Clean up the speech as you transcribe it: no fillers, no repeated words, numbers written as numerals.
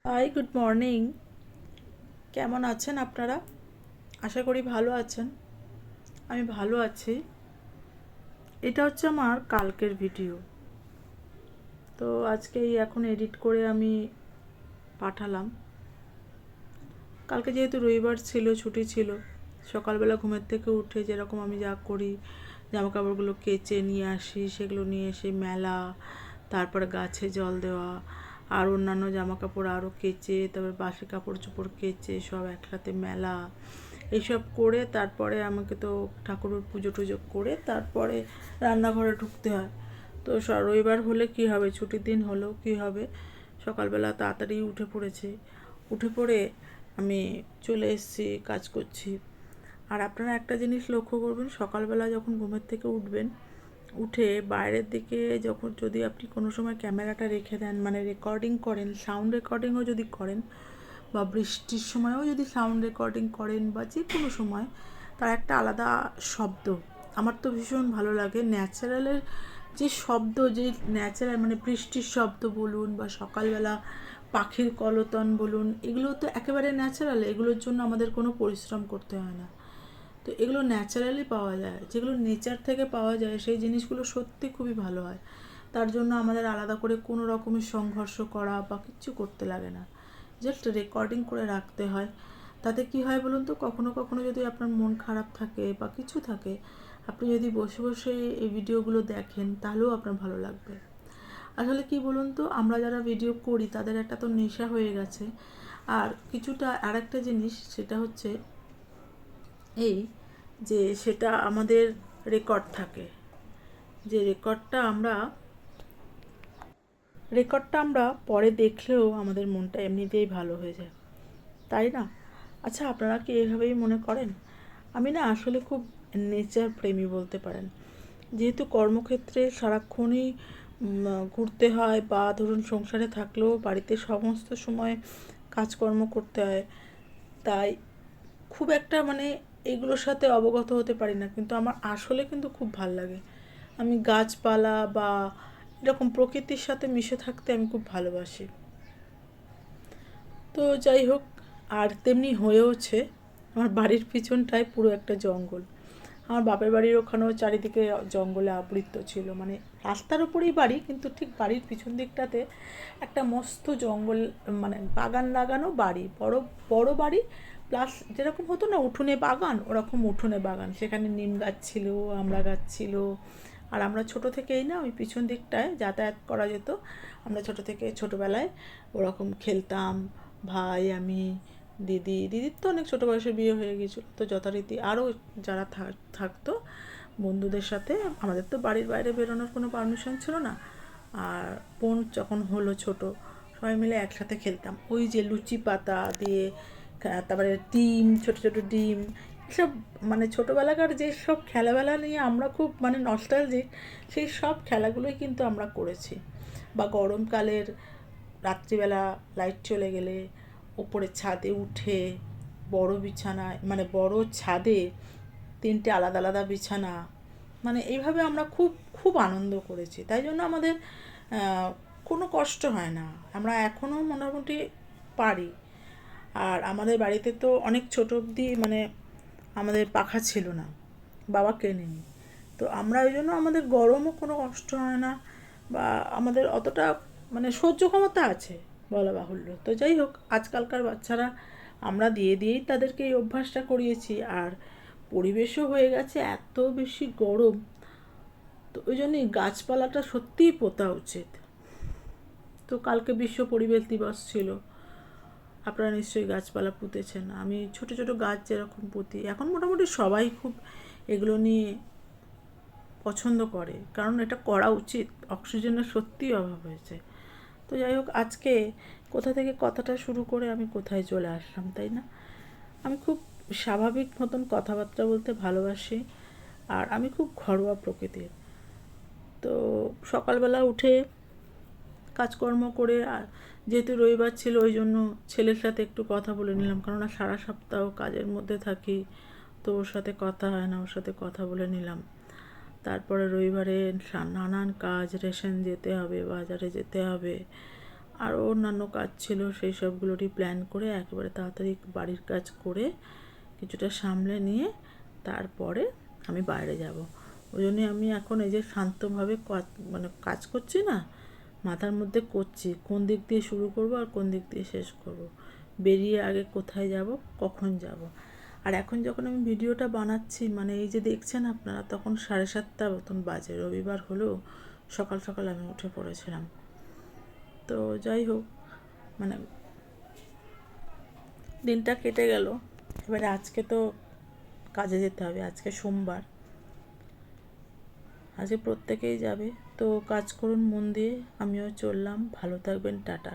High, good morning. কেমন আছেন আপনারা? আশা করি ভালো আছেন। আমি ভালো আছি। এটা হচ্ছে আমার কালকের ভিডিও। তো আজকেই এখন এডিট করে আমি পাঠালাম। কালকে যেহেতু রবিবার ছিল, ছুটি ছিল, সকালবেলা ঘুমের থেকে উঠে যেরকম আমি যা করি, জামা কাপড়গুলো কেচে নিয়ে আসি, সেগুলো নিয়ে এসে মেলা, তারপরে গাছে জল দেওয়া, আর অন্যান্য জামা কাপড় আরও কেচে, তারপর বাসি কাপড় চোপড় কেচে সব একসাথে মেলা, এইসব করে তারপরে আমাকে তো ঠাকুরের পুজো টুজো করে তারপরে রান্নাঘরে ঢুকতে হয়। তো রবিবার হলে কি হবে, ছুটির দিন হলেও কি হবে, সকালবেলা তাড়াতাড়ি উঠে পড়েছি। উঠে পড়ে আমি চলে এসেছি, কাজ করছি। আর আপনারা একটা জিনিস লক্ষ্য করবেন, সকালবেলা যখন ঘুমের থেকে উঠবেন, উঠে বাইরের দিকে যখন যদি আপনি কোনো সময় ক্যামেরাটা রেখে দেন, মানে রেকর্ডিং করেন, সাউন্ড রেকর্ডিংও যদি করেন, বা বৃষ্টির সময়ও যদি সাউন্ড রেকর্ডিং করেন, বা যে কোনো সময়, তার একটা আলাদা শব্দ আমার তো ভীষণ ভালো লাগে। ন্যাচারালের যে শব্দ, যে ন্যাচারাল মানে বৃষ্টির শব্দ বলুন বা সকালবেলা পাখির কলতান বলুন, এগুলো তো একেবারে ন্যাচারাল, এগুলোর জন্য আমাদের কোনো পরিশ্রম করতে হয় না। তো এগুলো ন্যাচারালি পাওয়া যায়, যেগুলো নেচার থেকে পাওয়া যায় সেই জিনিসগুলো সত্যি খুবই ভালো হয়। তার জন্য আমাদের আলাদা করে কোনো রকমের সংঘর্ষ করা বা কিচ্ছু করতে লাগে না, জাস্ট রেকর্ডিং করে রাখতে হয়। তাতে কি হয় বলুন তো, কখনো কখনো যদি আপনার মন খারাপ থাকে বা কিছু থাকে, আপনি যদি বসে বসে এই ভিডিওগুলো দেখেন তাহলেও আপনার ভালো লাগবে। আসলে কি বলুন তো, আমরা যারা ভিডিও করি তাদের একটা তো নেশা হয়ে গেছে। আর কিছুটা আর একটা জিনিস, সেটা হচ্ছে এই যে সেটা আমাদের রেকর্ড থাকে, যে রেকর্ডটা আমরা পরে দেখলেও আমাদের মনটা এমনিতেই ভালো হয়ে যায়, তাই না? আচ্ছা, আপনারা কি এভাবেই মনে করেন? আমি না আসলে খুব নেচার প্রেমী বলতে পারেন। যেহেতু কর্মক্ষেত্রে সারাক্ষণই ঘুরতে হয়, বা ধরুন সংসারে থাকলেও বাড়িতে সমস্ত সময় কাজকর্ম করতে হয়, তাই খুব একটা মানে এগুলোর সাথে অবগত হতে পারি না, কিন্তু আমার আসলে কিন্তু খুব ভাল লাগে। আমি গাছপালা বা এরকম প্রকৃতির সাথে মিশে থাকতে আমি খুব ভালোবাসি। তো যাই হোক, আর তেমনি হয়েওছে। আমার বাড়ির পিছনটায় পুরো একটা জঙ্গল। আমার বাপের বাড়ির ওখানেও চারিদিকে জঙ্গলে আবৃত ছিল, মানে রাস্তার উপরেই বাড়ি, কিন্তু ঠিক বাড়ির পিছন দিকটাতে একটা মস্ত জঙ্গল, মানে বাগান লাগানো বাড়ি, বড় বড় বাড়ি, প্লাস যেরকম হতো না উঠোনে বাগান, ওরকম উঠোনে বাগান, সেখানে নিম গাছ ছিল, আমড়া গাছ ছিল। আর আমরা ছোট থেকেই না ওই পিছন দিকটায় যাতায়াত করা যেত। আমরা ছোটোবেলায় ওরকম খেলতাম, ভাই, আমি, দিদির তো অনেক ছোটো বয়সে বিয়ে হয়ে গিয়েছিল, তো যথারীতি আরও যারা থাকতো বন্ধুদের সাথে, আমাদের তো বাড়ির বাইরে বেরোনোর কোনো পারমিশন ছিল না। আর বোন যখন হলো ছোট, সবাই মিলে একসাথে খেলতাম ওই যে লুচি পাতা দিয়ে, তারপরে ডিম, ছোট ছোট ডিম, এসব মানে ছোটোবেলাকার যে সব খেলাবেলা নিয়ে আমরা খুব মানে নস্টালজিক, সেই সব খেলাগুলোই কিন্তু আমরা করেছি। বা গরমকালের রাত্রিবেলা লাইট চলে গেলে ওপরে ছাদে উঠে বড় বিছানায়, মানে বড় ছাদে তিনটে আলাদা আলাদা বিছানা, মানে এইভাবে আমরা খুব খুব আনন্দ করেছি। তাই জন্য আমাদের কোনো কষ্ট হয় না, আমরা এখনও মোটামুটি পারি। আর আমাদের বাড়িতে তো অনেক ছোট অবধি মানে আমাদের পাখা ছিল না, বাবা কেনেনি। তো আমরা ওই জন্য আমাদের গরমও কোনো কষ্ট হয় না, বা আমাদের অতটা মানে সহ্য ক্ষমতা আছে বলা বাহুল্য। তো যাই হোক, আজকালকার বাচ্চারা আমরা দিয়েই তাদেরকে এই অভ্যাসটা করিয়েছি। আর পরিবেশও হয়ে গেছে এত বেশি গরম, তো ওই জন্যই গাছপালাটা সত্যিই পোঁতা উচিত। তো কালকে বিশ্ব পরিবেশ দিবস ছিল, আপনারা নিশ্চয়ই গাছপালা পুঁতেছেন। আমি ছোট ছোট গাছ যেরকম পুঁতি, এখন মোটামুটি সবাই খুব এগুলো নিয়ে পছন্দ করে, কারণ এটা করা উচিত, অক্সিজেনের সত্যিই অভাব হয়েছে। তো যাই হোক, আজকে কোথা থেকে কথাটা শুরু করে আমি কোথায় চলে আসলাম, তাই না? আমি খুব স্বাভাবিক মতন কথাবার্তা বলতে ভালোবাসি, আর আমি খুব ঘরোয়া প্রকৃতির। তো সকালবেলা উঠে কাজকর্ম করে, যেহেতু রবিবার ছিল ওই জন্য ছেলের সাথে একটু কথা বলে নিলাম, কেননা সারা সপ্তাহ কাজের মধ্যে থাকি, তো ওর সাথে কথা হয় না, ওর সাথে কথা বলে নিলাম। তারপরে রবিবারে নানান কাজ, রেশন যেতে হবে, বাজারে যেতে হবে, আরও অন্যান্য কাজ ছিল, সেই সবগুলোরই প্ল্যান করে একেবারে তাড়াতাড়ি বাড়ির কাজ করে কিছুটা সামলে নিয়ে তারপরে আমি বাইরে যাব। ওই জন্যে আমি এখন এই যে শান্তভাবে মানে কাজ করছি না, মাথার মধ্যে করছি কোন দিক দিয়ে শুরু করব আর কোন দিক দিয়ে শেষ করব, বেরিয়ে আগে কোথায় যাব, কখন যাব। আর এখন যখন আমি ভিডিওটা বানাচ্ছি, মানে এই যে দেখছেন আপনারা, তখন 7:30 মতন বাজে, রবিবার হলেও সকাল সকাল আমি উঠে পড়েছিলাম। তো যাই হোক, মানে দিনটা কেটে গেল। এবারে আজকে তো কাজে যেতে হবে, আজকে সোমবার, আজকে প্রত্যেকেই যাবে। তো কাজ করুন মন দিয়ে, আমিও চললাম। ভালো থাকবেন, টাটা।